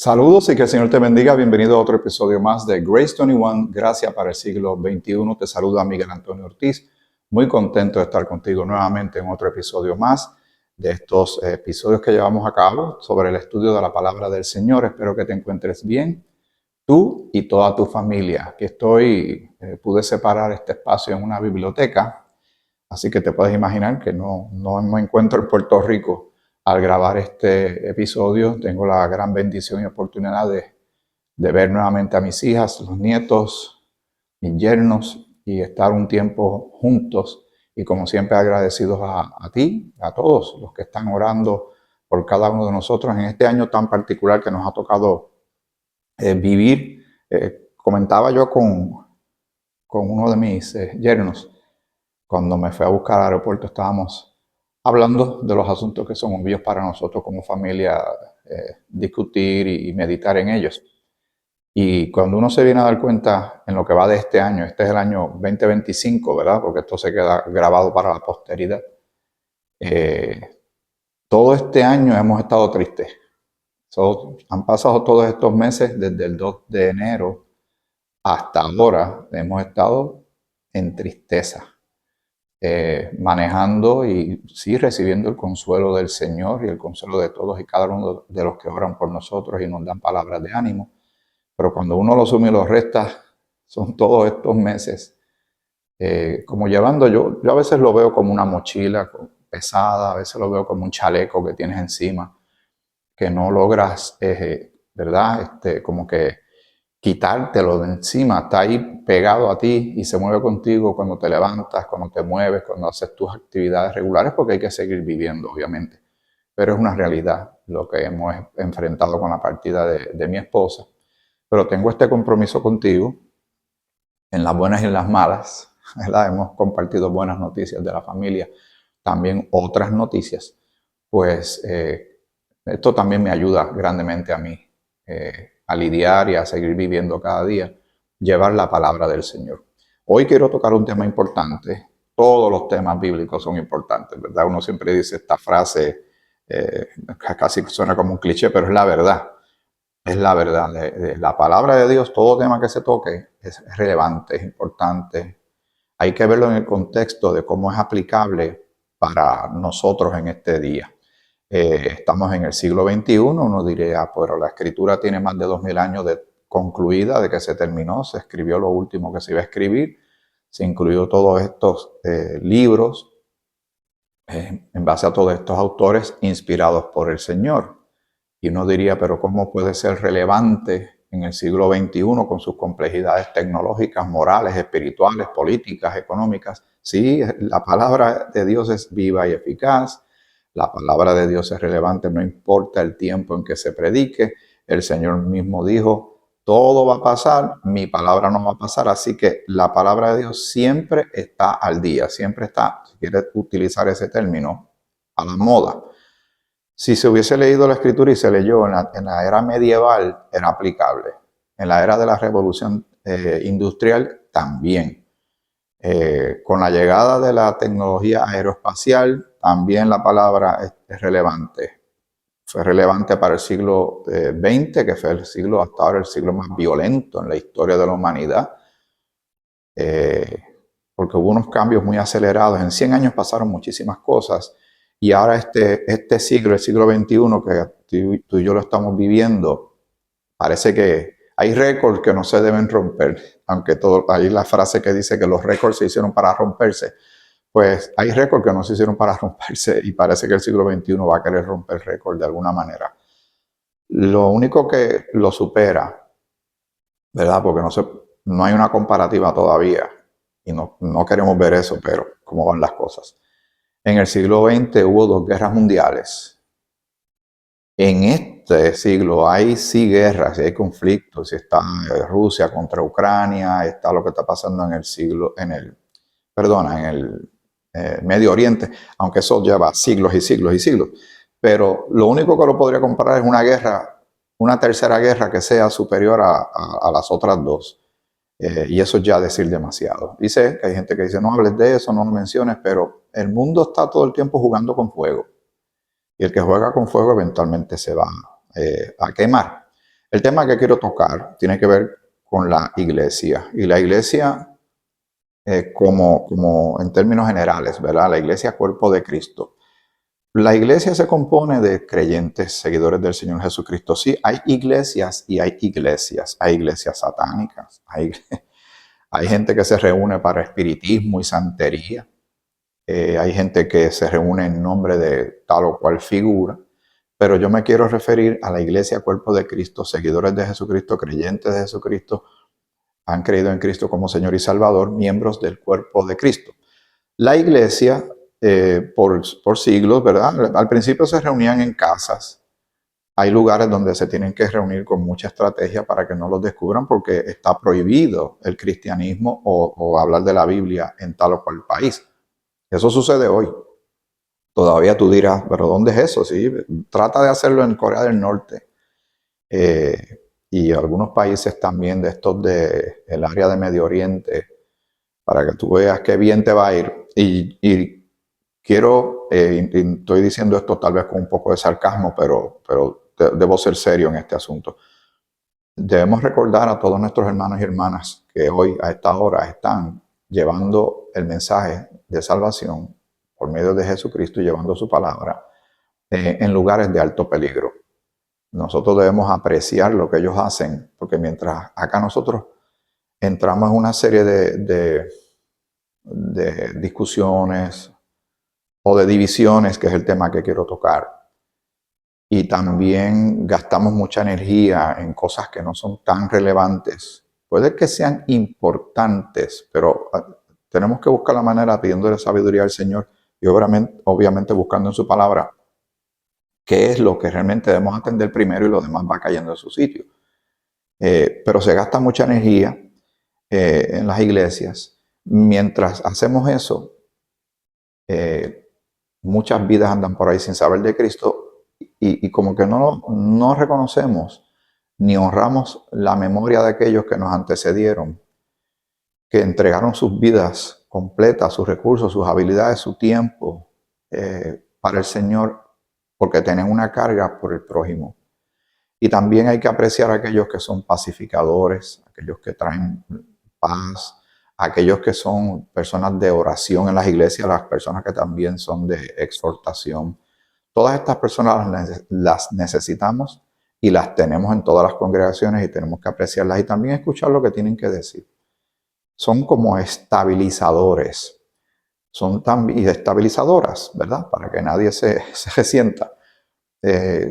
Saludos y que el Señor te bendiga. Bienvenido a otro episodio más de Grace 21, Gracia para el siglo XXI. Te saluda Miguel Antonio Ortiz. Muy contento de estar contigo nuevamente en otro episodio más de estos episodios que llevamos a cabo sobre el estudio de la palabra del Señor. Espero que te encuentres bien, tú y toda tu familia. Aquí pude separar este espacio en una biblioteca, así que te puedes imaginar que no me encuentro en Puerto Rico. Al grabar este episodio tengo la gran bendición y oportunidad de ver nuevamente a mis hijas, los nietos, mis yernos y estar un tiempo juntos. Y como siempre agradecidos a ti, a todos los que están orando por cada uno de nosotros en este año tan particular que nos ha tocado vivir. Comentaba yo con uno de mis yernos, cuando me fui a buscar al aeropuerto estábamos hablando de los asuntos que son obvios para nosotros como familia, discutir y meditar en ellos. Y cuando uno se viene a dar cuenta en lo que va de este año, este es el año 2025, ¿verdad? Porque esto se queda grabado para la posteridad. Todo este año hemos estado tristes. Han pasado todos estos meses, desde el 2 de enero hasta ahora, hemos estado en tristeza. Manejando y sí recibiendo el consuelo del Señor y el consuelo de todos y cada uno de los que oran por nosotros y nos dan palabras de ánimo. Pero cuando uno lo suma y lo resta, son todos estos meses como llevando, yo a veces lo veo como una mochila pesada, a veces lo veo como un chaleco que tienes encima, que no logras, ¿verdad? Como que quitártelo de encima, está ahí pegado a ti y se mueve contigo cuando te levantas, cuando te mueves, cuando haces tus actividades regulares, porque hay que seguir viviendo, obviamente. Pero es una realidad lo que hemos enfrentado con la partida de mi esposa. Pero tengo este compromiso contigo, en las buenas y en las malas, ¿verdad? Hemos compartido buenas noticias de la familia, también otras noticias. Pues esto también me ayuda grandemente a mí a lidiar y a seguir viviendo cada día, llevar la palabra del Señor. Hoy quiero tocar un tema importante. Todos los temas bíblicos son importantes, ¿verdad? Uno siempre dice esta frase, casi suena como un cliché, pero es la verdad. Es la verdad. De la palabra de Dios, todo tema que se toque es relevante, es importante. Hay que verlo en el contexto de cómo es aplicable para nosotros en este día. Estamos en el siglo XXI, uno diría, pero la escritura tiene más de 2000 años de concluida, de que se terminó, se escribió lo último que se iba a escribir, se incluyó todos estos libros en base a todos estos autores inspirados por el Señor. Y uno diría, pero ¿cómo puede ser relevante en el siglo XXI con sus complejidades tecnológicas, morales, espirituales, políticas, económicas? Sí, la palabra de Dios es viva y eficaz. La palabra de Dios es relevante, no importa el tiempo en que se predique. El Señor mismo dijo, todo va a pasar, mi palabra no va a pasar. Así que la palabra de Dios siempre está al día, siempre está, si quieres utilizar ese término, a la moda. Si se hubiese leído la escritura y se leyó en la era medieval, era aplicable. En la era de la revolución industrial, también. Con la llegada de la tecnología aeroespacial, también la palabra es relevante. Fue relevante para el siglo XX, que fue el siglo, hasta ahora, el siglo más violento en la historia de la humanidad. Porque hubo unos cambios muy acelerados. En 100 años pasaron muchísimas cosas. Y ahora este siglo, el siglo XXI, que tú y yo lo estamos viviendo, parece que hay récords que no se deben romper. Aunque hay la frase que dice que los récords se hicieron para romperse. Pues hay récords que no se hicieron para romperse y parece que el siglo XXI va a querer romper récord de alguna manera. Lo único que lo supera, ¿verdad? Porque no hay una comparativa todavía y no queremos ver eso, pero cómo van las cosas. En el siglo XX hubo 2 guerras mundiales. En este siglo hay sí guerras, hay conflictos, está Rusia contra Ucrania, está lo que está pasando en el Medio Oriente, aunque eso lleva siglos y siglos y siglos. Pero lo único que lo podría comparar es una guerra, una tercera guerra que sea superior a las otras 2. Y eso es ya decir demasiado. Y sé que hay gente que dice, no hables de eso, no lo menciones, pero el mundo está todo el tiempo jugando con fuego. Y el que juega con fuego eventualmente se va a quemar. El tema que quiero tocar tiene que ver con la iglesia. Y la iglesia, como en términos generales, ¿verdad? La iglesia cuerpo de Cristo. La iglesia se compone de creyentes, seguidores del Señor Jesucristo. Sí, hay iglesias y hay iglesias. Hay iglesias satánicas. Hay gente que se reúne para espiritismo y santería. Hay gente que se reúne en nombre de tal o cual figura. Pero yo me quiero referir a la iglesia cuerpo de Cristo, seguidores de Jesucristo, creyentes de Jesucristo, han creído en Cristo como Señor y Salvador, miembros del cuerpo de Cristo. La iglesia, por siglos, ¿verdad? Al principio se reunían en casas. Hay lugares donde se tienen que reunir con mucha estrategia para que no los descubran porque está prohibido el cristianismo o hablar de la Biblia en tal o cual país. Eso sucede hoy. Todavía tú dirás, pero ¿dónde es eso? Sí, trata de hacerlo en Corea del Norte y algunos países también de estos del área de Medio Oriente, para que tú veas qué bien te va a ir. Y quiero, estoy diciendo esto tal vez con un poco de sarcasmo, pero debo ser serio en este asunto. Debemos recordar a todos nuestros hermanos y hermanas que hoy a esta hora están llevando el mensaje de salvación por medio de Jesucristo y llevando su palabra en lugares de alto peligro. Nosotros debemos apreciar lo que ellos hacen, porque mientras acá nosotros entramos en una serie de discusiones o de divisiones, que es el tema que quiero tocar, y también gastamos mucha energía en cosas que no son tan relevantes. Puede que sean importantes, pero tenemos que buscar la manera, pidiéndole sabiduría al Señor y obviamente buscando en su palabra qué es lo que realmente debemos atender primero y lo demás va cayendo en su sitio. Pero se gasta mucha energía en las iglesias. Mientras hacemos eso, muchas vidas andan por ahí sin saber de Cristo y como que no reconocemos ni honramos la memoria de aquellos que nos antecedieron, que entregaron sus vidas completas, sus recursos, sus habilidades, su tiempo para el Señor, porque tienen una carga por el prójimo. Y también hay que apreciar a aquellos que son pacificadores, aquellos que traen paz, aquellos que son personas de oración en las iglesias, las personas que también son de exhortación. Todas estas personas las necesitamos y las tenemos en todas las congregaciones y tenemos que apreciarlas y también escuchar lo que tienen que decir. Son como estabilizadores, son también estabilizadoras, ¿verdad? Para que nadie se resienta.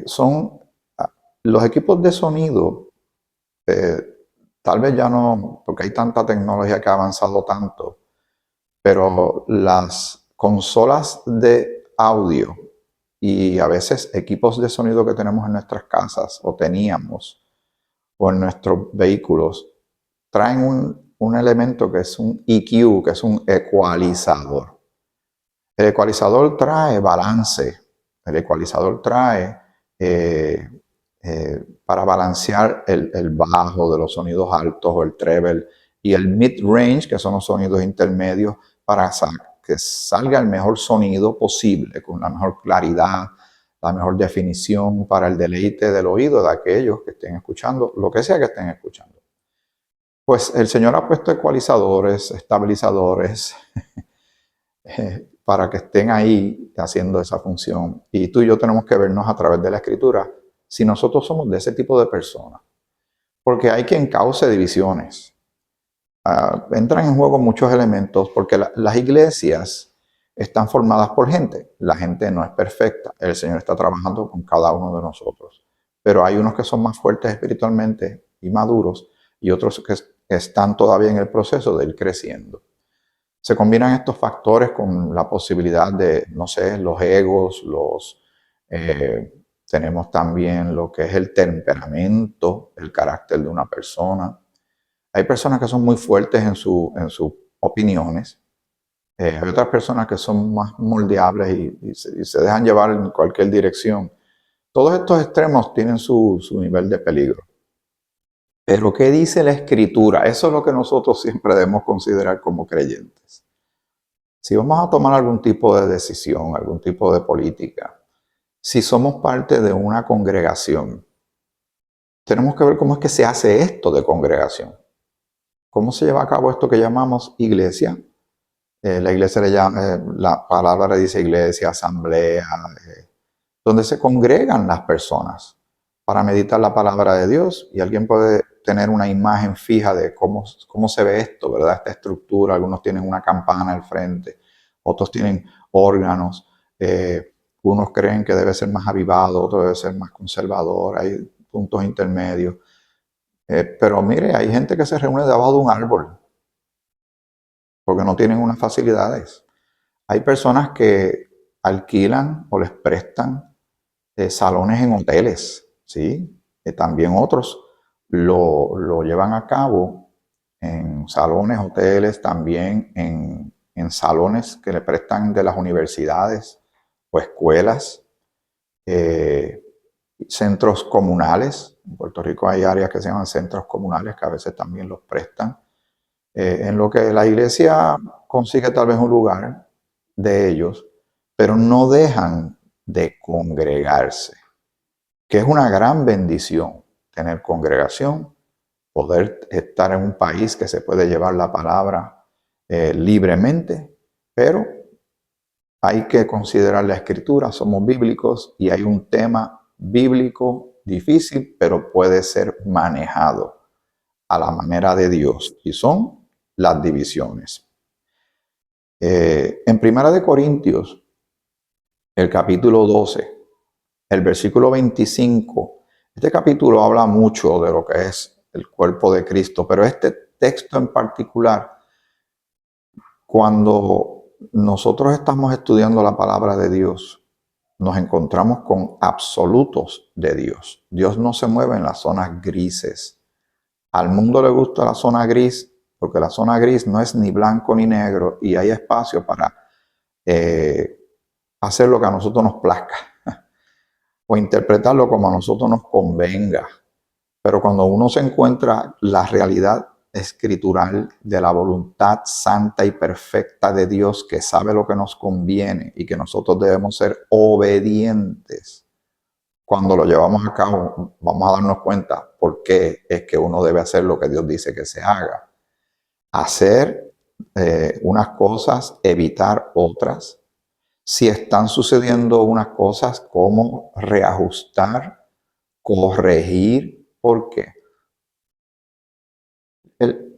Son los equipos de sonido, tal vez ya no, porque hay tanta tecnología que ha avanzado tanto, pero las consolas de audio y a veces equipos de sonido que tenemos en nuestras casas o teníamos o en nuestros vehículos traen un elemento que es un EQ, que es un ecualizador. El ecualizador trae balance, el ecualizador trae para balancear el bajo de los sonidos altos o el treble y el mid-range, que son los sonidos intermedios, para que salga el mejor sonido posible, con la mejor claridad, la mejor definición para el deleite del oído de aquellos que estén escuchando, lo que sea que estén escuchando. Pues el Señor ha puesto ecualizadores, estabilizadores, para que estén ahí haciendo esa función. Y tú y yo tenemos que vernos a través de la Escritura si nosotros somos de ese tipo de personas. Porque hay quien cause divisiones. Entran en juego muchos elementos porque las iglesias están formadas por gente. La gente no es perfecta. El Señor está trabajando con cada uno de nosotros. Pero hay unos que son más fuertes espiritualmente y maduros y otros que están todavía en el proceso de ir creciendo. Se combinan estos factores con la posibilidad de, no sé, los egos, tenemos también lo que es el temperamento, el carácter de una persona. Hay personas que son muy fuertes en sus opiniones. Hay otras personas que son más moldeables y se dejan llevar en cualquier dirección. Todos estos extremos tienen su nivel de peligro. Pero ¿qué dice la Escritura? Eso es lo que nosotros siempre debemos considerar como creyentes. Si vamos a tomar algún tipo de decisión, algún tipo de política, si somos parte de una congregación, tenemos que ver cómo es que se hace esto de congregación. ¿Cómo se lleva a cabo esto que llamamos iglesia? La iglesia le llama, la palabra dice iglesia, asamblea, donde se congregan las personas para meditar la palabra de Dios, y alguien puede tener una imagen fija de cómo se ve esto, ¿verdad? Esta estructura. Algunos tienen una campana al frente, otros tienen órganos, unos creen que debe ser más avivado, otros debe ser más conservador, hay puntos intermedios. Pero mire, hay gente que se reúne debajo de un árbol porque no tienen unas facilidades. Hay personas que alquilan o les prestan salones en hoteles, ¿sí? También otros lo llevan a cabo en salones, hoteles, también en salones que le prestan de las universidades o escuelas, centros comunales. En Puerto Rico hay áreas que se llaman centros comunales que a veces también los prestan. En lo que la iglesia consigue tal vez un lugar de ellos, pero no dejan de congregarse, que es una gran bendición tener congregación, poder estar en un país que se puede llevar la palabra libremente, pero hay que considerar la escritura, somos bíblicos y hay un tema bíblico difícil, pero puede ser manejado a la manera de Dios, y son las divisiones. En Primera de Corintios, el capítulo 12, el versículo 25, este capítulo habla mucho de lo que es el cuerpo de Cristo, pero este texto en particular, cuando nosotros estamos estudiando la palabra de Dios, nos encontramos con absolutos de Dios. Dios no se mueve en las zonas grises. Al mundo le gusta la zona gris, porque la zona gris no es ni blanco ni negro, y hay espacio para hacer lo que a nosotros nos plazca o interpretarlo como a nosotros nos convenga. Pero cuando uno se encuentra la realidad escritural de la voluntad santa y perfecta de Dios, que sabe lo que nos conviene y que nosotros debemos ser obedientes, cuando lo llevamos a cabo vamos a darnos cuenta por qué es que uno debe hacer lo que Dios dice que se haga. Hacer unas cosas, evitar otras. Si están sucediendo unas cosas, cómo reajustar, corregir. ¿Por qué?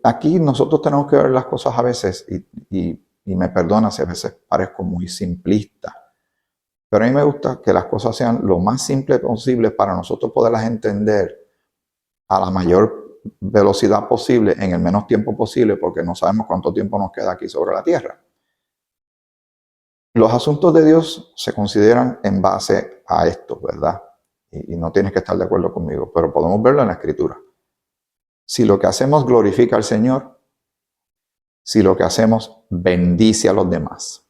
Aquí nosotros tenemos que ver las cosas a veces, y me perdona si a veces parezco muy simplista, pero a mí me gusta que las cosas sean lo más simples posible para nosotros poderlas entender a la mayor velocidad posible en el menos tiempo posible, porque no sabemos cuánto tiempo nos queda aquí sobre la tierra. Los asuntos de Dios se consideran en base a esto, ¿verdad? Y no tienes que estar de acuerdo conmigo, pero podemos verlo en la Escritura. Si lo que hacemos glorifica al Señor, si lo que hacemos bendice a los demás,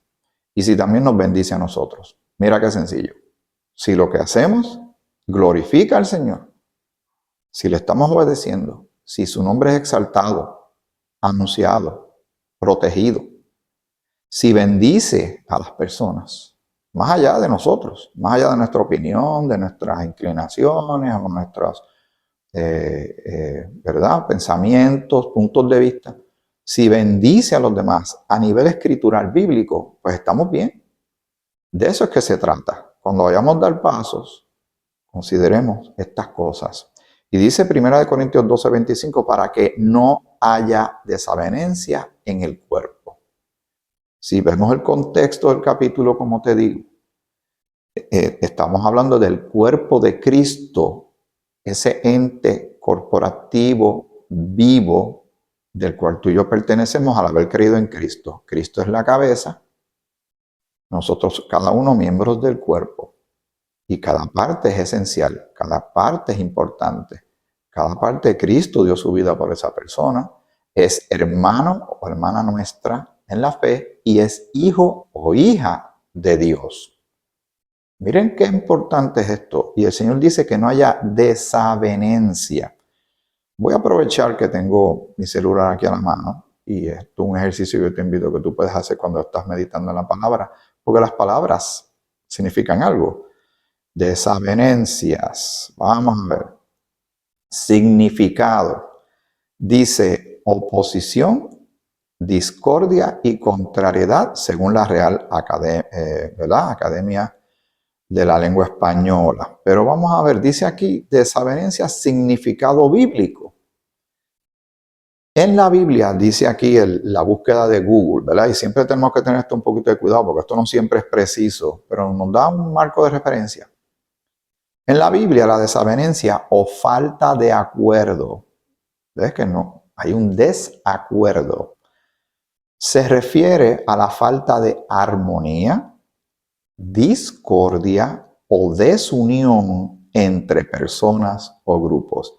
y si también nos bendice a nosotros. Mira qué sencillo. Si lo que hacemos glorifica al Señor, si le estamos obedeciendo, si su nombre es exaltado, anunciado, protegido, si bendice a las personas, más allá de nosotros, más allá de nuestra opinión, de nuestras inclinaciones o nuestros ¿verdad? Pensamientos, puntos de vista, si bendice a los demás a nivel escritural bíblico, pues estamos bien. De eso es que se trata. Cuando vayamos a dar pasos, consideremos estas cosas. Y dice 1 Corintios 12:25, para que no haya desavenencia en el cuerpo. Si vemos el contexto del capítulo, como te digo, estamos hablando del cuerpo de Cristo, ese ente corporativo vivo del cual tú y yo pertenecemos al haber creído en Cristo. Cristo es la cabeza, nosotros cada uno miembros del cuerpo, y cada parte es esencial, cada parte es importante. Cada parte de Cristo dio su vida por esa persona, es hermano o hermana nuestra en la fe y es hijo o hija de Dios. Miren qué importante es esto. Y el Señor dice que no haya desavenencia. Voy a aprovechar que tengo mi celular aquí a la mano, y esto es un ejercicio que yo te invito a que tú puedes hacer cuando estás meditando en la palabra, porque las palabras significan algo. Desavenencias. Vamos a ver. Significado. Dice oposición, discordia y contrariedad según la Real Academia de la Lengua Española. Pero vamos a ver, dice aquí desavenencia, significado bíblico. En la Biblia dice aquí la búsqueda de Google, ¿verdad? Y siempre tenemos que tener esto un poquito de cuidado porque esto no siempre es preciso, pero nos da un marco de referencia. En la Biblia la desavenencia o falta de acuerdo, ¿ves que no? Hay un desacuerdo. Se refiere a la falta de armonía, discordia o desunión entre personas o grupos.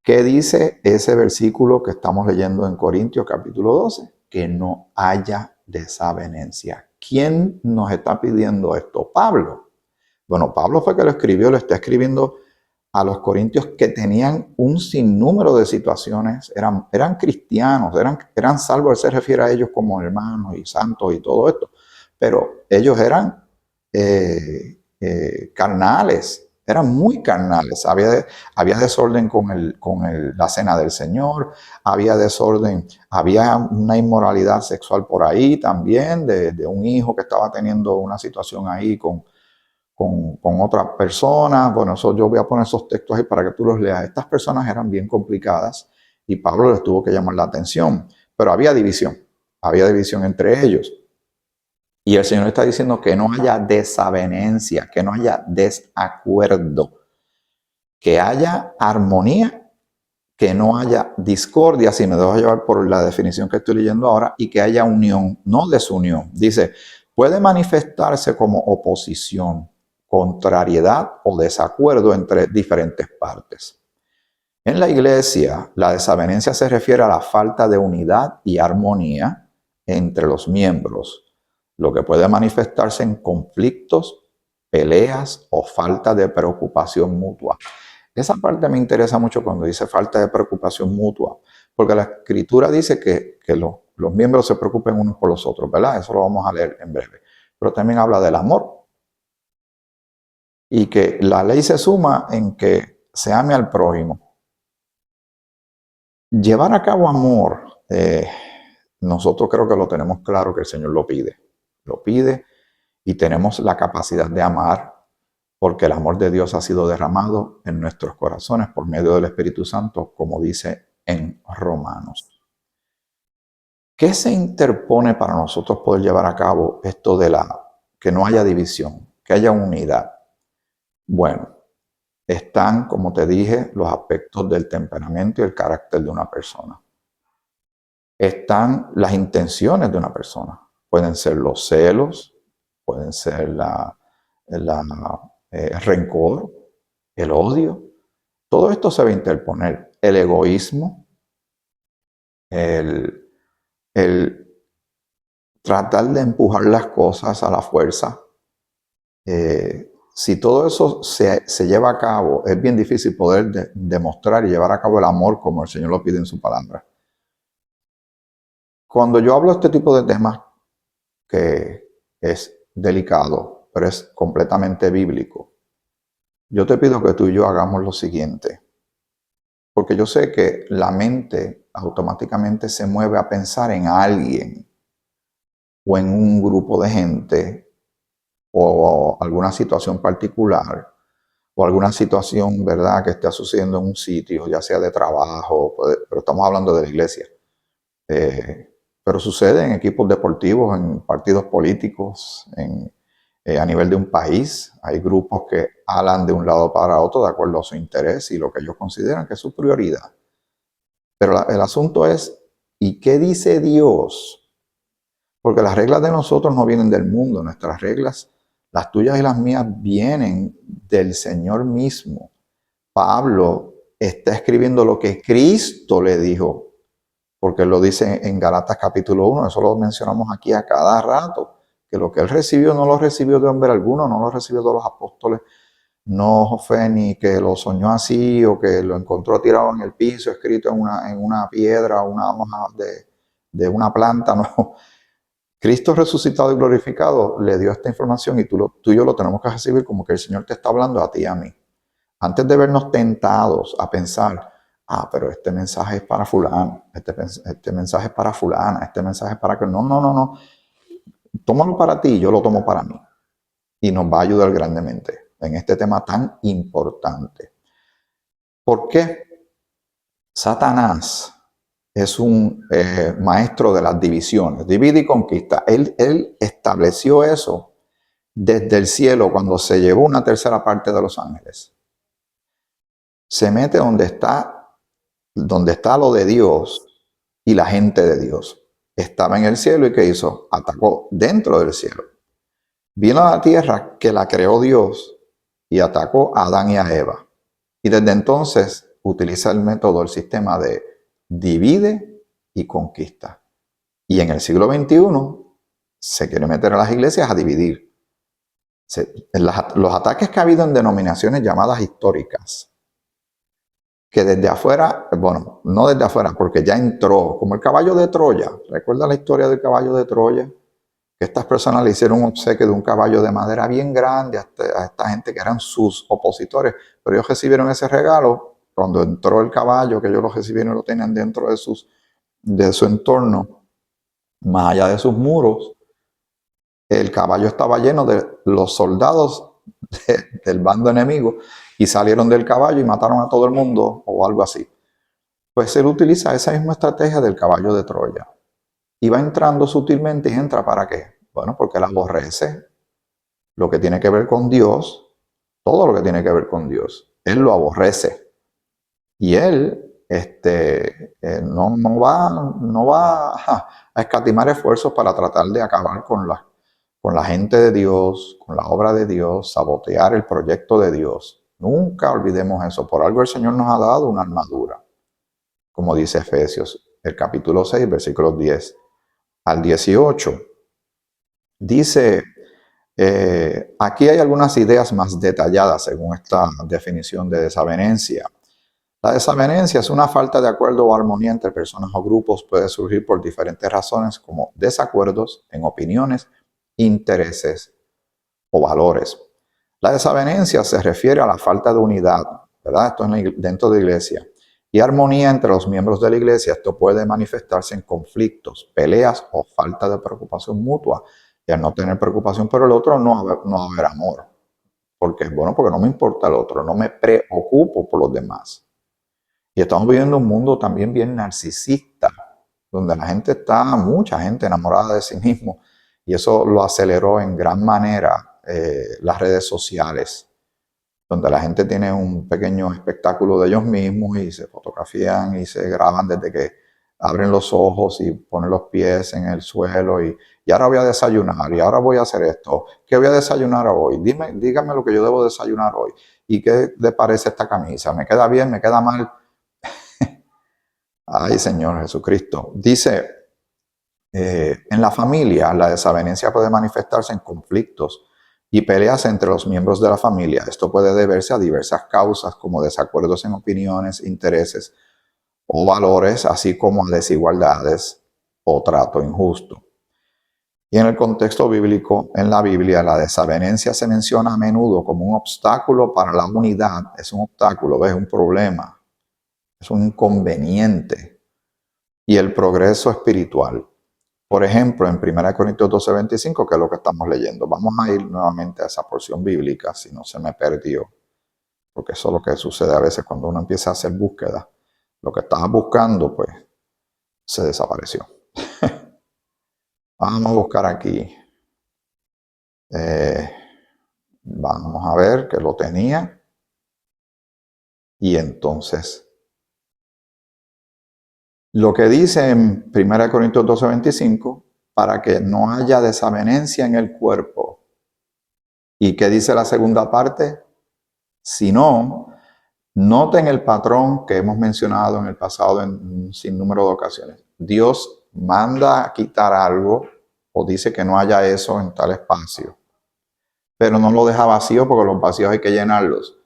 ¿Qué dice ese versículo que estamos leyendo en Corintios capítulo 12? Que no haya desavenencia. ¿Quién nos está pidiendo esto? Pablo. Bueno, Pablo fue que lo escribió, lo está escribiendo a los corintios que tenían un sinnúmero de situaciones, eran cristianos, eran salvos, él se refiere a ellos como hermanos y santos y todo esto, pero ellos eran carnales, eran muy carnales, había desorden con la cena del Señor, había desorden, había una inmoralidad sexual por ahí también, de un hijo que estaba teniendo una situación ahí con otras personas. Bueno, yo voy a poner esos textos ahí para que tú los leas. Estas personas eran bien complicadas y Pablo les tuvo que llamar la atención, pero había división entre ellos. Y el Señor está diciendo que no haya desavenencia, que no haya desacuerdo, que haya armonía, que no haya discordia, si me dejo llevar por la definición que estoy leyendo ahora, y que haya unión, no desunión. Dice, puede manifestarse como oposición, contrariedad o desacuerdo entre diferentes partes. En la iglesia, la desavenencia se refiere a la falta de unidad y armonía entre los miembros, lo que puede manifestarse en conflictos, peleas o falta de preocupación mutua. Esa parte me interesa mucho cuando dice falta de preocupación mutua, porque la Escritura dice que los miembros se preocupen unos por los otros, ¿verdad? Eso lo vamos a leer en breve. Pero también habla del amor y que la ley se suma en que se ame al prójimo. Llevar a cabo amor, nosotros creo que lo tenemos claro que el Señor lo pide y tenemos la capacidad de amar porque el amor de Dios ha sido derramado en nuestros corazones por medio del Espíritu Santo, como dice en Romanos. ¿Qué se interpone para nosotros poder llevar a cabo esto de que no haya división, que haya unidad? Bueno, están, como te dije, los aspectos del temperamento y el carácter de una persona. Están las intenciones de una persona. Pueden ser los celos, pueden ser el rencor, el odio. Todo esto se va a interponer. El egoísmo, el tratar de empujar las cosas a la fuerza. Si todo eso se lleva a cabo, es bien difícil poder demostrar y llevar a cabo el amor como el Señor lo pide en su palabra. Cuando yo hablo de este tipo de temas, que es delicado, pero es completamente bíblico, yo te pido que tú y yo hagamos lo siguiente. Porque yo sé que la mente automáticamente se mueve a pensar en alguien o en un grupo de gente o alguna situación particular o alguna situación, ¿verdad?, que esté sucediendo en un sitio, ya sea de trabajo, pero estamos hablando de la iglesia. Pero sucede en equipos deportivos, en partidos políticos, a nivel de un país. Hay grupos que alan de un lado para otro de acuerdo a su interés y lo que ellos consideran que es su prioridad. Pero el asunto es, ¿y qué dice Dios? Porque las reglas de nosotros no vienen del mundo, nuestras reglas, las tuyas y las mías, vienen del Señor mismo. Pablo está escribiendo lo que Cristo le dijo, porque él lo dice en Galatas capítulo 1, eso lo mencionamos aquí a cada rato, que lo que él recibió no lo recibió de hombre alguno, no lo recibió de los apóstoles, no fue ni que lo soñó así o que lo encontró tirado en el piso, escrito en una piedra, una hoja de una planta, no. Cristo resucitado y glorificado le dio esta información y tú y yo lo tenemos que recibir como que el Señor te está hablando a ti y a mí. Antes de vernos tentados a pensar, pero este mensaje es para fulano, este mensaje es para fulana, este mensaje es para que... No, no, no, no. Tómalo para ti, yo lo tomo para mí. Y nos va a ayudar grandemente en este tema tan importante. ¿Por qué? Satanás es un maestro de las divisiones, divide y conquista. Él estableció eso desde el cielo cuando se llevó una tercera parte de los ángeles. Se mete donde está lo de Dios y la gente de Dios. Estaba en el cielo y ¿qué hizo? Atacó dentro del cielo. Vino a la tierra que la creó Dios y atacó a Adán y a Eva. Y desde entonces utiliza el método, el sistema de divide y conquista. Y en el siglo XXI se quiere meter a las iglesias a dividir. Los ataques que ha habido en denominaciones llamadas históricas, que desde afuera, bueno, no desde afuera, porque ya entró, como el caballo de Troya. ¿Recuerda la historia del caballo de Troya? Que estas personas le hicieron un obsequio de un caballo de madera bien grande a esta gente que eran sus opositores, pero ellos recibieron ese regalo cuando entró el caballo, que ellos lo recibieron y lo tenían dentro de su entorno, más allá de sus muros. El caballo estaba lleno de los soldados del bando enemigo y salieron del caballo y mataron a todo el mundo o algo así. Pues él utiliza esa misma estrategia del caballo de Troya. Y va entrando sutilmente y entra ¿para qué? Bueno, porque él aborrece lo que tiene que ver con Dios, todo lo que tiene que ver con Dios. Él lo aborrece. Y él no va a escatimar esfuerzos para tratar de acabar con la gente de Dios, con la obra de Dios, sabotear el proyecto de Dios. Nunca olvidemos eso. Por algo el Señor nos ha dado una armadura, como dice Efesios, el capítulo 6, versículos 10 al 18. Dice, aquí hay algunas ideas más detalladas según esta definición de desavenencia. La desavenencia es una falta de acuerdo o armonía entre personas o grupos. Puede surgir por diferentes razones como desacuerdos en opiniones, intereses o valores. La desavenencia se refiere a la falta de unidad, ¿verdad? Esto es dentro de la iglesia. Y armonía entre los miembros de la iglesia. Esto puede manifestarse en conflictos, peleas o falta de preocupación mutua. Y al no tener preocupación por el otro, no va a haber amor. Porque, bueno, porque no me importa el otro, no me preocupo por los demás. Y estamos viviendo un mundo también bien narcisista, donde mucha gente enamorada de sí mismo, y eso lo aceleró en gran manera las redes sociales, donde la gente tiene un pequeño espectáculo de ellos mismos y se fotografían y se graban desde que abren los ojos y ponen los pies en el suelo y ahora voy a desayunar y ahora voy a hacer esto. ¿Qué voy a desayunar hoy? Dígame lo que yo debo desayunar hoy. ¿Y qué le parece esta camisa? ¿Me queda bien? ¿Me queda mal? Ay, Señor Jesucristo. Dice, en la familia la desavenencia puede manifestarse en conflictos y peleas entre los miembros de la familia. Esto puede deberse a diversas causas como desacuerdos en opiniones, intereses o valores, así como a desigualdades o trato injusto. Y en el contexto bíblico, en la Biblia, la desavenencia se menciona a menudo como un obstáculo para la unidad. Es un obstáculo, es un problema, es un inconveniente. Y el progreso espiritual. Por ejemplo, en 1 Corintios 12:25, que es lo que estamos leyendo. Vamos a ir nuevamente a esa porción bíblica, si no se me perdió. Porque eso es lo que sucede a veces cuando uno empieza a hacer búsqueda. Lo que estaba buscando, pues, se desapareció. Vamos a buscar aquí. Vamos a ver que lo tenía. Y entonces, lo que dice en 1 Corintios 12:25, para que no haya desavenencia en el cuerpo. ¿Y qué dice la segunda parte? Si no, noten el patrón que hemos mencionado en el pasado en un sinnúmero de ocasiones. Dios manda a quitar algo o dice que no haya eso en tal espacio, pero no lo deja vacío porque los vacíos hay que llenarlos.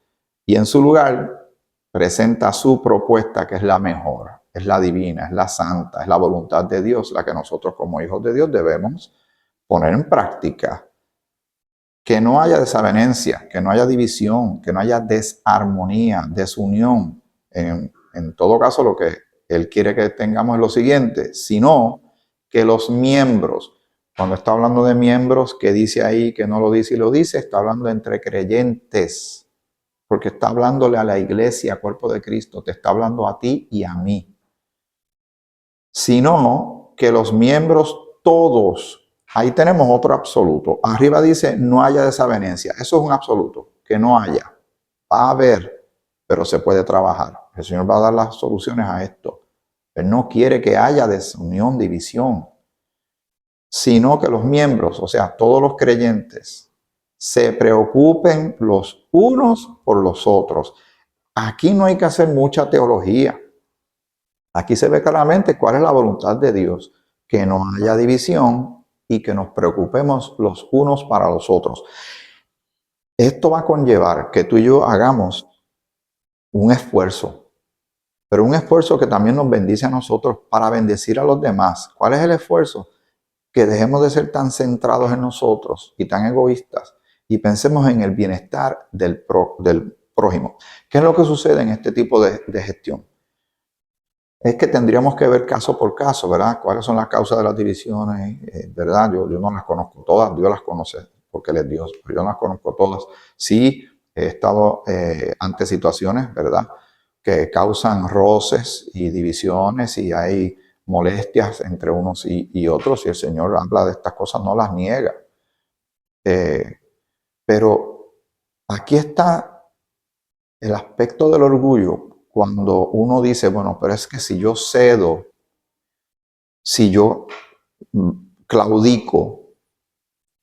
Y en su lugar presenta su propuesta, que es la mejor, es la divina, es la santa, es la voluntad de Dios, la que nosotros como hijos de Dios debemos poner en práctica. que no haya desavenencia, que no haya división, que no haya desarmonía, desunión. En todo caso, lo que Él quiere que tengamos es lo siguiente, sino que los miembros, cuando está hablando de miembros, que dice ahí, que no lo dice y lo dice, está hablando entre creyentes, porque está hablándole a la iglesia, cuerpo de Cristo, te está hablando a ti y a mí. Sino que los miembros todos, ahí tenemos otro absoluto. Arriba dice no haya desavenencia. Eso es un absoluto, que no haya. Va a haber, pero se puede trabajar. El Señor va a dar las soluciones a esto. Él no quiere que haya desunión, división, sino que los miembros, o sea, todos los creyentes, se preocupen los unos por los otros. Aquí no hay que hacer mucha teología. Aquí se ve claramente cuál es la voluntad de Dios, que no haya división y que nos preocupemos los unos para los otros. Esto va a conllevar que tú y yo hagamos un esfuerzo, pero un esfuerzo que también nos bendice a nosotros para bendecir a los demás. ¿Cuál es el esfuerzo? Que dejemos de ser tan centrados en nosotros y tan egoístas y pensemos en el bienestar del prójimo. ¿Qué es lo que sucede en este tipo de gestión? Es que tendríamos que ver caso por caso, ¿verdad? ¿Cuáles son las causas de las divisiones? ¿Verdad? Yo no las conozco todas, Dios las conoce porque Él es Dios, pero yo no las conozco todas. Sí, he estado ante situaciones, ¿verdad?, que causan roces y divisiones y hay molestias entre unos y otros, y el Señor habla de estas cosas, no las niega. Pero aquí está el aspecto del orgullo, cuando uno dice, bueno, pero es que si yo cedo, si yo claudico,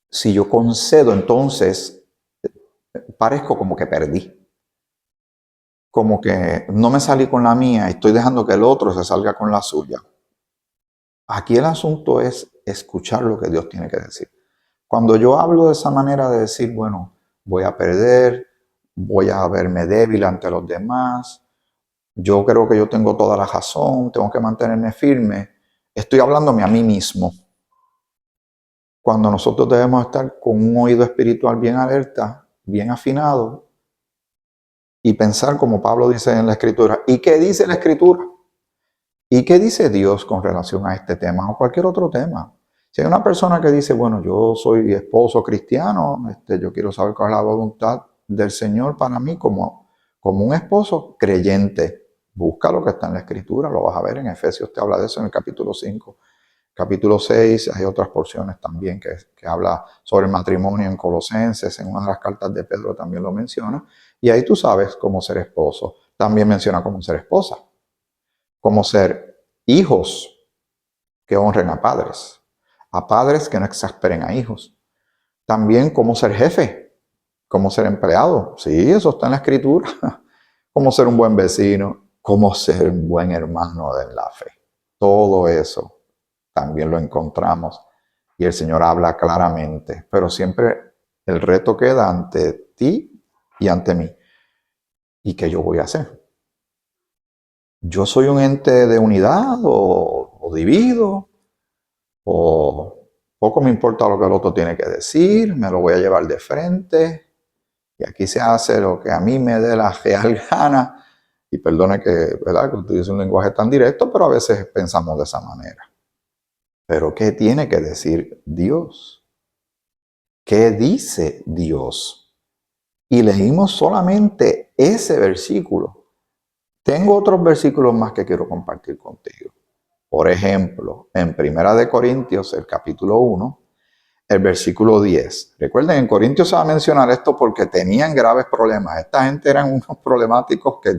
si yo concedo, entonces parezco como que perdí. Como que no me salí con la mía, estoy dejando que el otro se salga con la suya. Aquí el asunto es escuchar lo que Dios tiene que decir. Cuando yo hablo de esa manera de decir, bueno, voy a perder, voy a verme débil ante los demás, yo creo que yo tengo toda la razón, tengo que mantenerme firme, estoy hablándome a mí mismo. Cuando nosotros debemos estar con un oído espiritual bien alerta, bien afinado, y pensar como Pablo dice en la Escritura. ¿Y qué dice la Escritura? ¿Y qué dice Dios con relación a este tema o cualquier otro tema? Si hay una persona que dice, bueno, yo soy esposo cristiano, yo quiero saber cuál es la voluntad del Señor para mí como un esposo creyente. Busca lo que está en la Escritura, lo vas a ver en Efesios, te habla de eso en el capítulo 5. Capítulo 6, hay otras porciones también que habla sobre el matrimonio en Colosenses, en una de las cartas de Pedro también lo menciona, y ahí tú sabes cómo ser esposo. También menciona cómo ser esposa, cómo ser hijos que honren a padres que no exasperen a hijos. También cómo ser jefe, cómo ser empleado. Sí, eso está en la Escritura. Cómo ser un buen vecino, cómo ser un buen hermano de la fe. Todo eso también lo encontramos y el Señor habla claramente, pero siempre el reto queda ante ti y ante mí. ¿Y qué yo voy a hacer? ¿Yo soy un ente de unidad o divido? ¿O poco me importa lo que el otro tiene que decir? ¿Me lo voy a llevar de frente? Y aquí se hace lo que a mí me dé la real gana. Y perdone que, ¿verdad?, que utilice un lenguaje tan directo, pero a veces pensamos de esa manera. Pero ¿qué tiene que decir Dios? ¿Qué dice Dios? Y leímos solamente ese versículo. Tengo otros versículos más que quiero compartir contigo. Por ejemplo, en 1 Corintios, el capítulo 1, el versículo 10. Recuerden, en Corintios se va a mencionar esto porque tenían graves problemas. Esta gente eran unos problemáticos que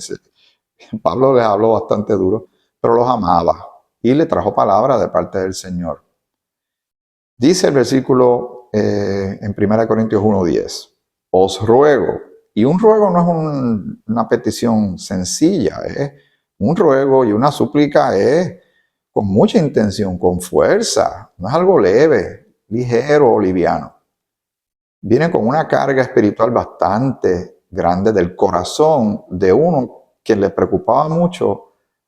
Pablo les habló bastante duro, pero los amaba y le trajo palabra de parte del Señor. Dice el versículo en 1 Corintios 1:10, os ruego, y un ruego no es una petición sencilla, es un ruego y una súplica es con mucha intención, con fuerza, no es algo leve, ligero o liviano. Viene con una carga espiritual bastante grande del corazón de uno que le preocupaba mucho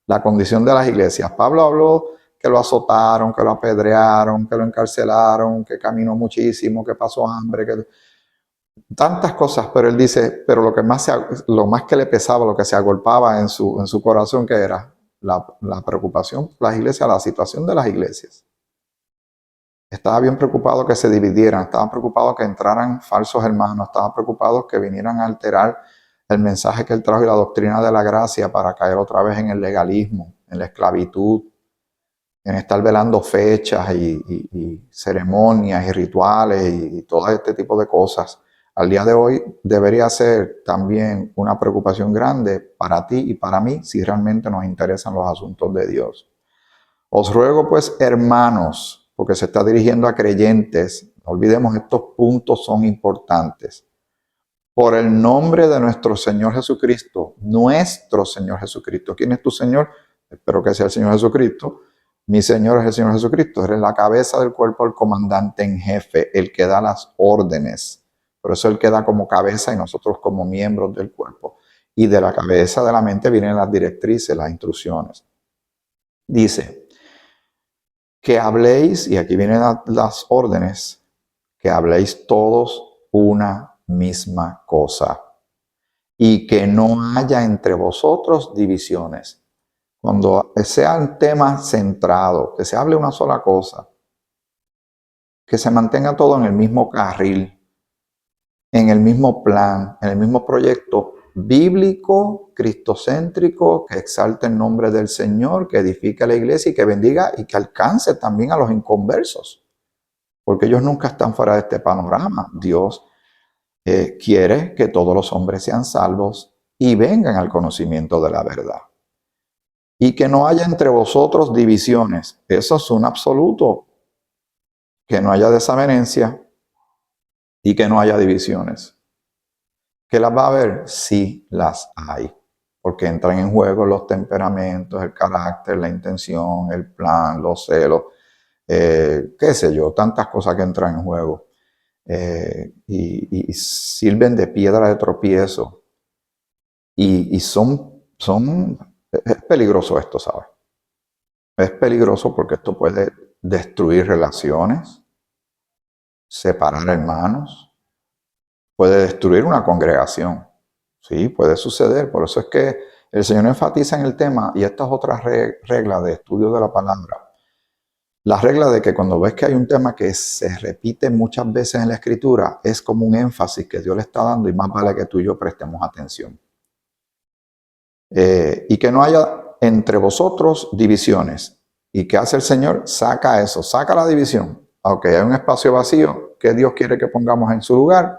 la condición de las iglesias. Pablo habló que lo azotaron, que lo apedrearon, que lo encarcelaron, que caminó muchísimo, que pasó hambre. tantas cosas, pero él dice, pero lo más que le pesaba, lo que se agolpaba en su corazón, que era la preocupación por las iglesias, la situación de las iglesias. Estaba bien preocupado que se dividieran, estaba preocupado que entraran falsos hermanos, estaba preocupado que vinieran a alterar el mensaje que él trajo y la doctrina de la gracia para caer otra vez en el legalismo, en la esclavitud, en estar velando fechas y ceremonias y rituales y todo este tipo de cosas. Al día de hoy debería ser también una preocupación grande para ti y para mí si realmente nos interesan los asuntos de Dios. Os ruego pues, hermanos, porque se está dirigiendo a creyentes, no olvidemos, estos puntos son importantes. Por el nombre de nuestro Señor Jesucristo, nuestro Señor Jesucristo. ¿Quién es tu Señor? Espero que sea el Señor Jesucristo. Mi Señor es el Señor Jesucristo. Eres la cabeza del cuerpo, el comandante en jefe, el que da las órdenes. Por eso Él queda como cabeza y nosotros como miembros del cuerpo. Y de la cabeza de la mente vienen las directrices, las instrucciones. Dice, que habléis, y aquí vienen las órdenes, que habléis todos una misma cosa y que no haya entre vosotros divisiones. Cuando sea un tema centrado, que se hable una sola cosa, que se mantenga todo en el mismo carril, en el mismo plan, en el mismo proyecto bíblico, cristocéntrico, que exalte el nombre del Señor, que edifique la iglesia y que bendiga y que alcance también a los inconversos. Porque ellos nunca están fuera de este panorama. Dios quiere que todos los hombres sean salvos y vengan al conocimiento de la verdad. Y que no haya entre vosotros divisiones. Eso es un absoluto. Que no haya desavenencia y que no haya divisiones. ¿Que las va a haber? Sí, las hay. Porque entran en juego los temperamentos, el carácter, la intención, el plan, los celos, qué sé yo, tantas cosas que entran en juego. Y sirven de piedra de tropiezo. Y es peligroso esto, ¿sabes? Es peligroso porque esto puede destruir relaciones, separar hermanos, puede destruir una congregación. Sí, puede suceder. Por eso es que el Señor enfatiza en el tema, y esta es otra regla de estudio de la palabra. La regla de que cuando ves que hay un tema que se repite muchas veces en la Escritura, es como un énfasis que Dios le está dando y más vale que tú y yo prestemos atención. Y que no haya entre vosotros divisiones. ¿Y qué hace el Señor? Saca eso, saca la división. Aunque hay un espacio vacío que Dios quiere que pongamos en su lugar,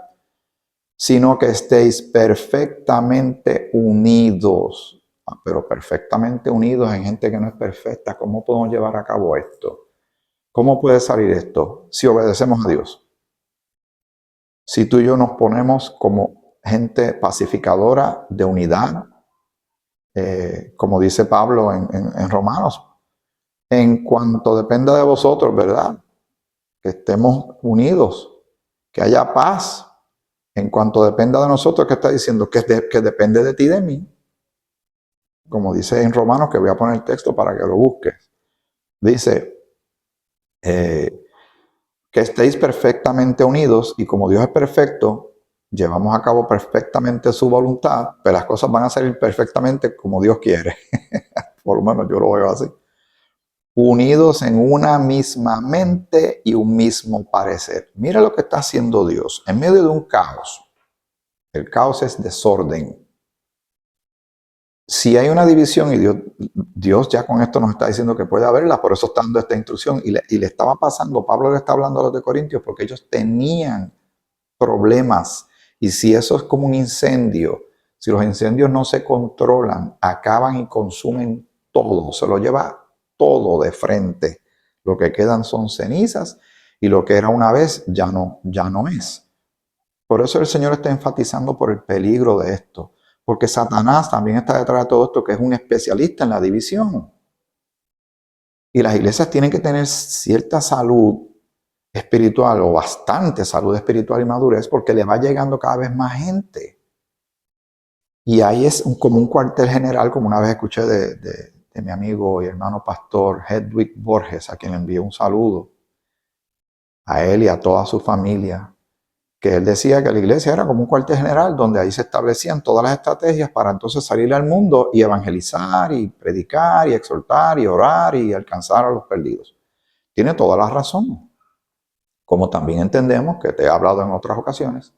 sino que estéis perfectamente unidos. Pero perfectamente unidos en gente que no es perfecta. ¿Cómo podemos llevar a cabo esto? ¿Cómo puede salir esto? Si obedecemos a Dios. Si tú y yo nos ponemos como gente pacificadora de unidad, como dice Pablo en Romanos, en cuanto dependa de vosotros, ¿verdad? Que estemos unidos, que haya paz. En cuanto dependa de nosotros, ¿qué está diciendo? Que depende de ti y de mí. Como dice en Romanos, que voy a poner el texto para que lo busques. Dice, que estéis perfectamente unidos y como Dios es perfecto, llevamos a cabo perfectamente su voluntad, pero las cosas van a salir perfectamente como Dios quiere. Por lo menos yo lo veo así. Unidos en una misma mente y un mismo parecer. Mira lo que está haciendo Dios en medio de un caos. El caos es desorden. Si hay una división, y Dios ya con esto nos está diciendo que puede haberla, por eso está dando esta instrucción, y le estaba pasando, Pablo le está hablando a los de Corintios, porque ellos tenían problemas, y si eso es como un incendio, si los incendios no se controlan, acaban y consumen todo, se lo lleva todo de frente. Lo que quedan son cenizas, y lo que era una vez ya no es. Por eso el Señor está enfatizando por el peligro de esto. Porque Satanás también está detrás de todo esto, que es un especialista en la división. Y las iglesias tienen que tener cierta salud espiritual o bastante salud espiritual y madurez porque le va llegando cada vez más gente. Y ahí es como un cuartel general, como una vez escuché de mi amigo y hermano pastor Hedwig Borges, a quien le envié un saludo, a él y a toda su familia. que él decía que la iglesia era como un cuartel general donde ahí se establecían todas las estrategias para entonces salir al mundo y evangelizar y predicar y exhortar y orar y alcanzar a los perdidos. Tiene toda la razón. Como también entendemos, que te he hablado en otras ocasiones,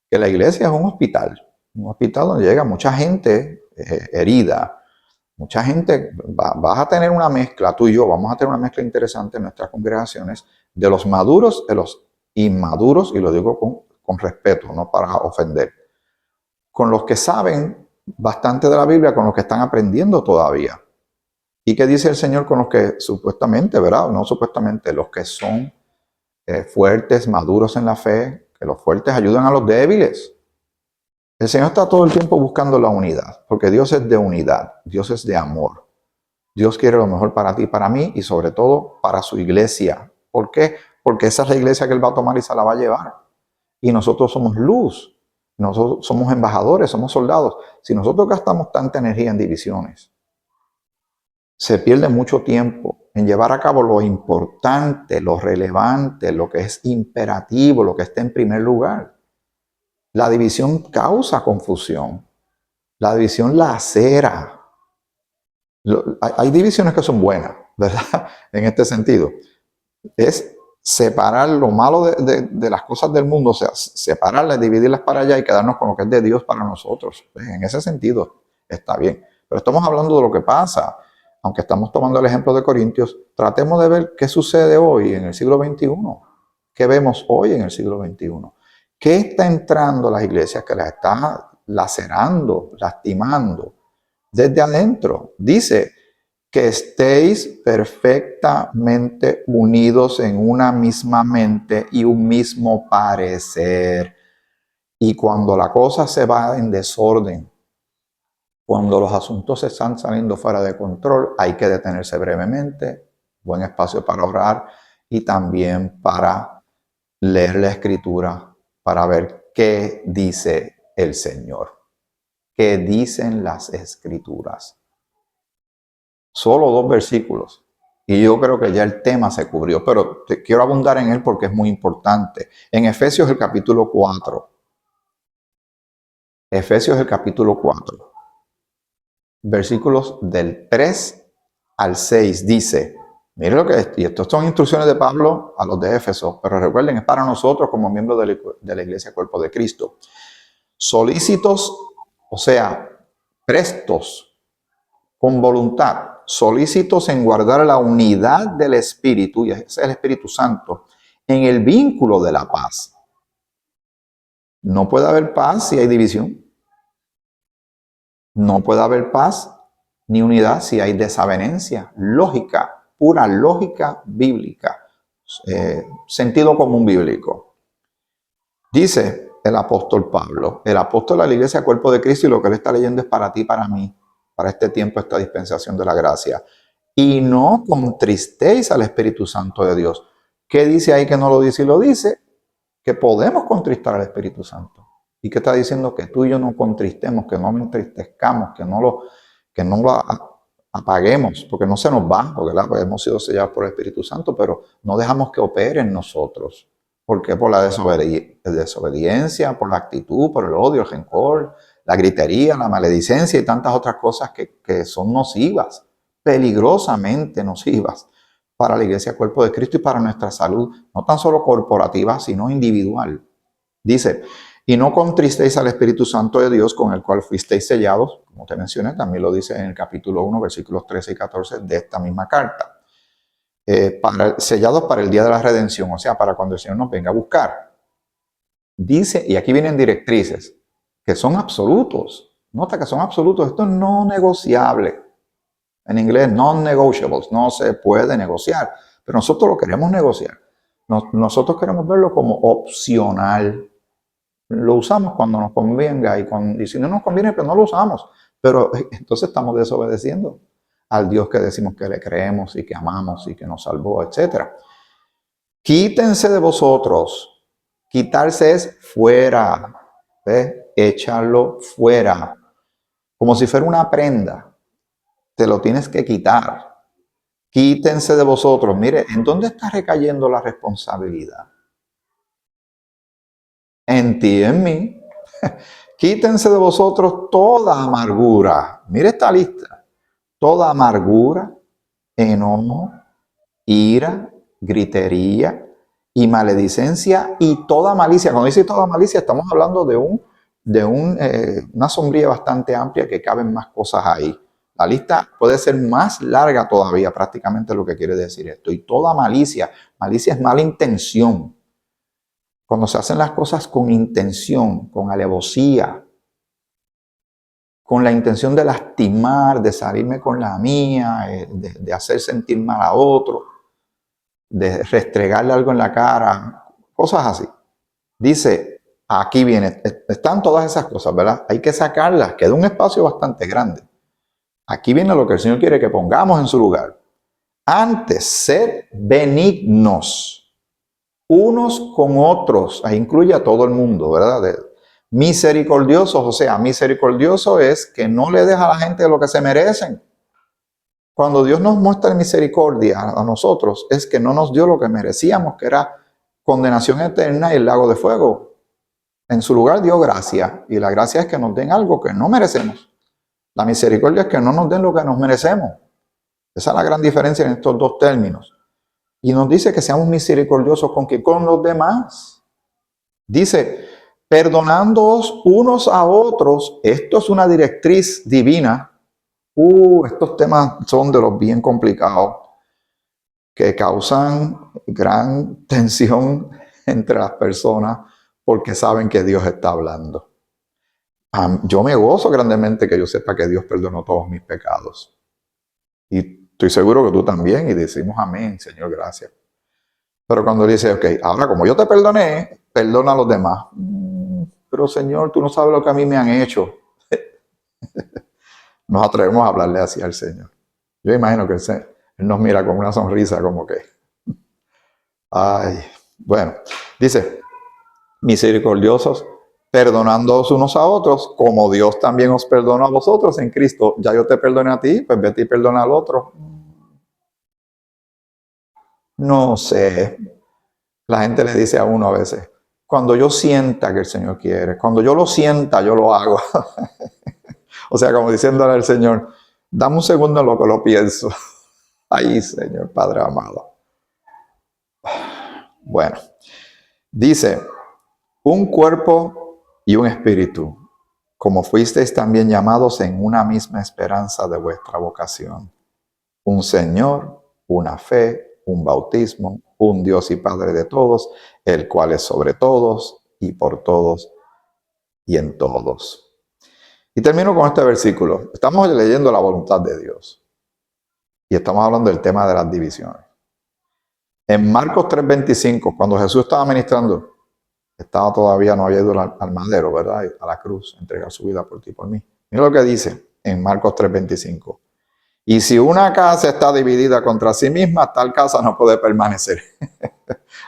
que la iglesia es un hospital donde llega mucha gente herida, mucha gente. Vas a tener una mezcla, tú y yo vamos a tener una mezcla interesante en nuestras congregaciones de los maduros, de los inmaduros, y lo digo con respeto, no para ofender, con los que saben bastante de la Biblia, con los que están aprendiendo todavía. ¿Y qué dice el Señor con los que supuestamente, verdad? No supuestamente, los que son fuertes, maduros en la fe, que los fuertes ayudan a los débiles. El Señor está todo el tiempo buscando la unidad, porque Dios es de unidad, Dios es de amor. Dios quiere lo mejor para ti y para mí, y sobre todo para su iglesia. ¿Por qué? Porque esa es la iglesia que Él va a tomar y se la va a llevar. Y nosotros somos luz, nosotros somos embajadores, somos soldados. Si nosotros gastamos tanta energía en divisiones, se pierde mucho tiempo en llevar a cabo lo importante, lo relevante, lo que es imperativo, lo que está en primer lugar. La división causa confusión. La división lacera. Hay divisiones que son buenas, ¿verdad? En este sentido. Es separar lo malo de las cosas del mundo, o sea, separarlas, dividirlas para allá y quedarnos con lo que es de Dios para nosotros. En ese sentido está bien. Pero estamos hablando de lo que pasa. Aunque estamos tomando el ejemplo de Corintios, tratemos de ver qué sucede hoy en el siglo XXI. ¿Qué vemos hoy en el siglo XXI? ¿Qué está entrando a las iglesias que las está lacerando, lastimando desde adentro? Dice que estéis perfectamente unidos en una misma mente y un mismo parecer. Y cuando la cosa se va en desorden, cuando los asuntos están saliendo fuera de control, hay que detenerse brevemente, buen espacio para orar y también para leer la Escritura, para ver qué dice el Señor, qué dicen las Escrituras. Solo 2 versículos. Y yo creo que ya el tema se cubrió, pero quiero abundar en él porque es muy importante. En Efesios el capítulo 4. Efesios el capítulo 4. Versículos del 3 al 6 dice, mire lo que es, y estas son instrucciones de Pablo a los de Éfeso, pero recuerden, es para nosotros como miembros de la iglesia cuerpo de Cristo. Solícitos, o sea, prestos, con voluntad, solícitos en guardar la unidad del Espíritu, y ese es el Espíritu Santo, en el vínculo de la paz. No puede haber paz si hay división. No puede haber paz ni unidad si hay desavenencia. Lógica, pura lógica bíblica, sentido común bíblico. Dice el apóstol Pablo, el apóstol de la iglesia cuerpo de Cristo, y lo que él está leyendo es para ti, para mí, para este tiempo, esta dispensación de la gracia. Y no contristéis al Espíritu Santo de Dios. ¿Qué dice ahí que no lo dice y lo dice? Que podemos contristar al Espíritu Santo. ¿Y qué está diciendo? Que tú y yo no contristemos, que no lo entristezcamos, que no lo apaguemos, porque no se nos va, porque pues hemos sido sellados por el Espíritu Santo, pero no dejamos que opere en nosotros. ¿Por qué? Por la desobediencia, por la actitud, por el odio, el rencor, la gritería, la maledicencia y tantas otras cosas que son nocivas, peligrosamente nocivas para la iglesia cuerpo de Cristo y para nuestra salud, no tan solo corporativa, sino individual. Dice, y no contristéis al Espíritu Santo de Dios, con el cual fuisteis sellados, como te mencioné, también lo dice en el capítulo 1, versículos 13 y 14 de esta misma carta. Sellados para el día de la redención, o sea, para cuando el Señor nos venga a buscar. Dice, y aquí vienen directrices, que son absolutos. Nota que son absolutos, esto es no negociable. En inglés, non-negotiables, no se puede negociar, pero nosotros lo queremos negociar. Nosotros queremos verlo como opcional. Lo usamos cuando nos convenga y si no nos conviene, pues no lo usamos. Pero entonces estamos desobedeciendo al Dios que decimos que le creemos y que amamos y que nos salvó, etc. Quítense de vosotros. Quitarse es fuera. ¿Ves? Échalo fuera. Como si fuera una prenda. Te lo tienes que quitar. Quítense de vosotros. Mire, ¿en dónde está recayendo la responsabilidad? en ti y en mí. Quítense de vosotros toda amargura. Mire esta lista. Toda amargura, enojo, ira, gritería y maledicencia y toda malicia. Cuando dice toda malicia, estamos hablando de una sombrilla bastante amplia que caben más cosas ahí. La lista puede ser más larga todavía, prácticamente lo que quiere decir esto. Y toda malicia, malicia es mala intención. Cuando se hacen las cosas con intención, con alevosía, con la intención de lastimar, de salirme con la mía, de hacer sentir mal a otro, de restregarle algo en la cara, cosas así. Dice, aquí viene, están todas esas cosas, ¿verdad? Hay que sacarlas, queda un espacio bastante grande. Aquí viene lo que el Señor quiere que pongamos en su lugar. Antes, sed benignos unos con otros. Ahí incluye a todo el mundo, ¿verdad? Misericordiosos, o sea, misericordioso es que no le deja a la gente lo que se merecen. Cuando Dios nos muestra misericordia a nosotros, es que no nos dio lo que merecíamos, que era condenación eterna y el lago de fuego. En su lugar dio gracia, y la gracia es que nos den algo que no merecemos. La misericordia es que no nos den lo que nos merecemos. Esa es la gran diferencia en estos dos términos. Y nos dice que seamos misericordiosos con los demás. Dice, perdonándoos unos a otros. Esto es una directriz divina. Estos temas son de los bien complicados que causan gran tensión entre las personas porque saben que Dios está hablando. Yo me gozo grandemente que yo sepa que Dios perdonó todos mis pecados. Y estoy seguro que tú también, y decimos amén, Señor, gracias. Pero cuando dice, ok, ahora como yo te perdoné, perdona a los demás. Pero Señor, tú no sabes lo que a mí me han hecho. Nos atrevemos a hablarle así al Señor. Yo imagino que Él nos mira con una sonrisa como que, ay, bueno, dice, misericordiosos, perdonándoos unos a otros, como Dios también os perdonó a vosotros en Cristo. Ya yo te perdoné a ti, pues vete y perdona al otro. No sé. La gente le dice a uno a veces, cuando yo sienta que el Señor quiere, cuando yo lo sienta, yo lo hago. O sea, como diciéndole al Señor, dame un segundo en lo que lo pienso. Ay, Señor, Padre amado. Bueno, dice, un cuerpo y un espíritu, como fuisteis también llamados en una misma esperanza de vuestra vocación. Un Señor, una fe, un bautismo, un Dios y Padre de todos, el cual es sobre todos y por todos y en todos. Y termino con este versículo. Estamos leyendo la voluntad de Dios y estamos hablando del tema de las divisiones. En Marcos 3:25, cuando Jesús estaba ministrando, todavía no había ido al madero, ¿verdad? A la cruz, a entregar su vida por ti y por mí. Mira lo que dice en Marcos 3:25. Y si una casa está dividida contra sí misma, tal casa no puede permanecer.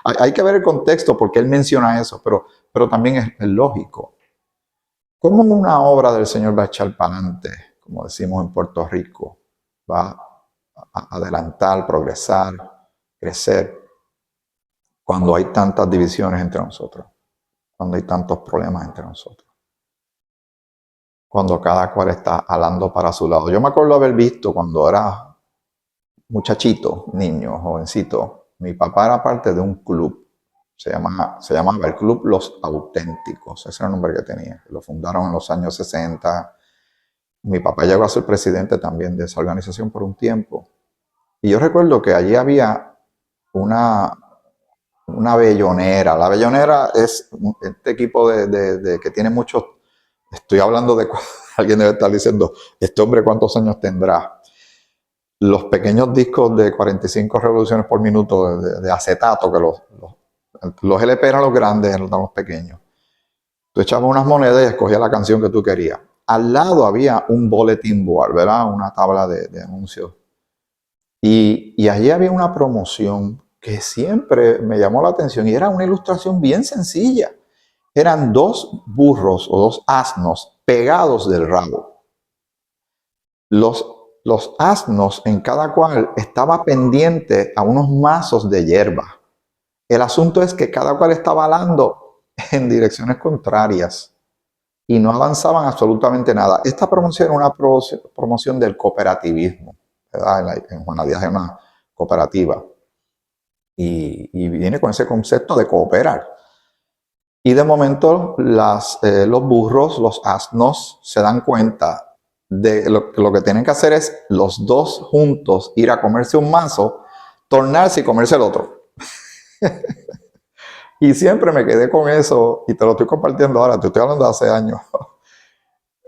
Hay que ver el contexto porque él menciona eso, pero también es lógico. ¿Cómo una obra del Señor va a echar para adelante, como decimos en Puerto Rico? Va a adelantar, progresar, crecer, cuando hay tantas divisiones entre nosotros, cuando hay tantos problemas entre nosotros, cuando cada cual está hablando para su lado. Yo me acuerdo haber visto cuando era muchachito, niño, jovencito, mi papá era parte de un club, se llamaba el Club Los Auténticos, ese era el nombre que tenía, lo fundaron en los años 60. Mi papá llegó a ser presidente también de esa organización por un tiempo. Y yo recuerdo que allí había una bellonera. La bellonera es este equipo que tiene muchos. Estoy hablando de. Alguien debe estar diciendo, este hombre cuántos años tendrá. Los pequeños discos de 45 revoluciones por minuto de acetato, que los LP eran los grandes, eran los pequeños. Tú echabas unas monedas y escogías la canción que tú querías. Al lado había un bulletin board, ¿verdad? Una tabla de anuncios. Y allí había una promoción que siempre me llamó la atención y era una ilustración bien sencilla. Eran dos burros o dos asnos pegados del rabo. Los asnos en cada cual estaba pendiente a unos mazos de hierba. El asunto es que cada cual estaba alando en direcciones contrarias y no avanzaban absolutamente nada. Esta promoción era una promoción del cooperativismo, ¿verdad? En Juana Díaz es una cooperativa y viene con ese concepto de cooperar. Y de momento los burros, los asnos, se dan cuenta de lo que tienen que hacer es los dos juntos ir a comerse un mazo, tornarse y comerse el otro. Y siempre me quedé con eso y te lo estoy compartiendo ahora, te estoy hablando de hace años.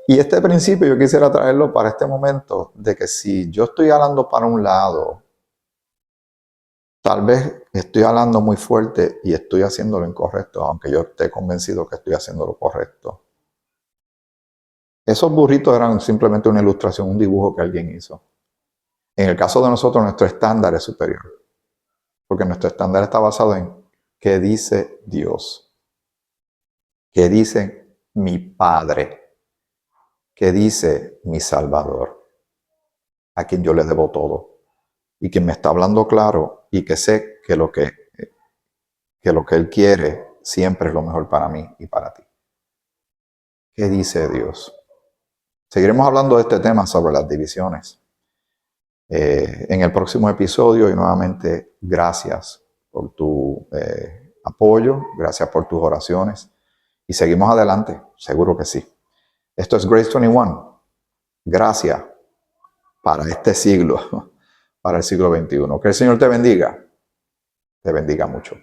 Y este principio yo quisiera traerlo para este momento de que si yo estoy hablando para un lado, tal vez estoy hablando muy fuerte y estoy haciendo lo incorrecto, aunque yo esté convencido que estoy haciendo lo correcto. Esos burritos eran simplemente una ilustración, un dibujo que alguien hizo. En el caso de nosotros, nuestro estándar es superior, porque nuestro estándar está basado en qué dice Dios, qué dice mi Padre, qué dice mi Salvador, a quien yo le debo todo, y quien me está hablando claro y que sé que lo que Él quiere siempre es lo mejor para mí y para ti. ¿Qué dice Dios? Seguiremos hablando de este tema sobre las divisiones en el próximo episodio y nuevamente gracias por tu apoyo, gracias por tus oraciones y seguimos adelante, seguro que sí. Esto es Grace 21, gracias para este siglo, para el siglo XXI. Que el Señor te bendiga mucho.